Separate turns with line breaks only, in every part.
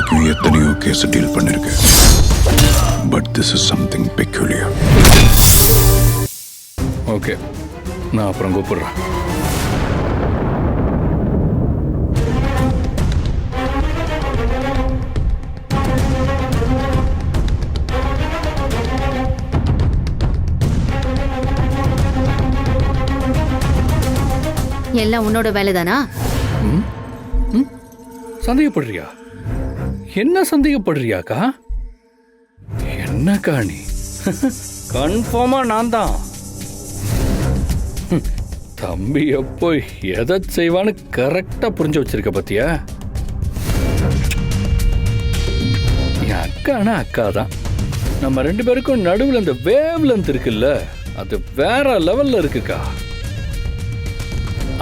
வரைக்கும் எத்தனையோ case deal பண்ணிருக்கேன். But this is something peculiar.
Okay, நான் அப்புறம் கூப்பிடுறேன்.
எல்லாம் உன்னோட வேலைதானா?
சந்தேகப்படுறியா? என்ன சந்தேகப்படுறியாக்கா? என்னக்கா நீ? கன்ஃபார்மா நான் தான். தம்பி எப்போ எதை செய்வான்னு கரெக்டா புரிஞ்சு வச்சிருக்க பத்தியா? என் அக்கானா அக்கா தான். நம்ம ரெண்டு பேருக்கும் நடுவில் அந்த வேவ் லென்த் இருக்குல்ல, அது வேற லெவல்ல இருக்குக்கா.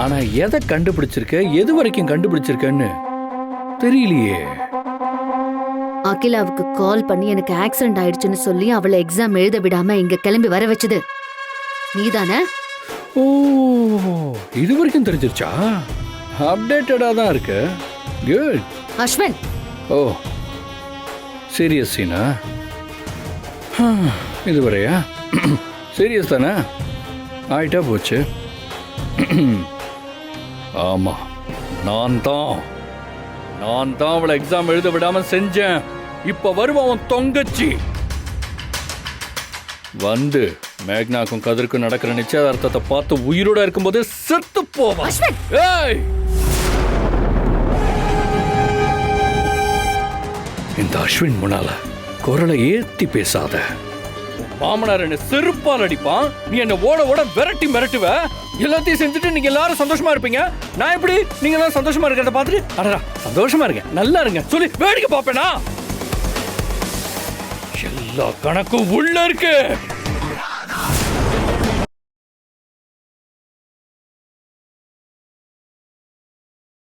ஆனா எதை கண்டுபிடிச்சிருக்க, எது வரைக்கும் கண்டுபிடிச்சிருக்கன்னு தெரியலையே.
அகிலாவுக்கு கால் பண்ணி எனக்கு ஆக்சிடென்ட் ஆயிடுச்சுன்னு சொல்லி அவளை எக்ஸாம் எழுத விடாம இங்க கிளம்பி வர வச்சது நீதானே?
ஓ, இது வரைக்கும் தெரிஞ்சிருச்சா? அப்டேட்டடா தான் இருக்கு. குட்.
அஸ்வின்,
ஓ, சீரியஸ் சீனா? இதுவரையா? சீரியஸ் தானே? ஆயிட்டா போச்சு. ஆமா, நான் தான் அவளை எக்ஸாம் எழுத விடாம செஞ்சேன். இப்ப வருவான் தொங்கச்சி வந்து மேக்னாக்கும் கதிர்க்கும் நடக்கிற நிச்சயதார்த்தத்தை பார்த்து உயிரோட இருக்கும்போது செத்து போவான். ஏய், இந்த அஸ்வின் முன்னால குரலை ஏத்தி பேசாத. மாமனார் என்ன செருப்பால் அடிப்பான், நீ என்ன ஓட ஓட விரட்டி மிரட்டுவ. எல்லாத்தையும் செஞ்சுட்டு நீங்க எல்லாரும் சந்தோஷமா இருப்பீங்க. நான் எப்படி நீங்க எல்லாம் சந்தோஷமா இருக்கிறத பார்த்துட்டு அடடா சந்தோஷமா இருங்க, நல்லா இருங்க சொல்லி வேடிக்கை பார்ப்பேனா? எல்லா கணக்கும் உள்ள இருக்கு.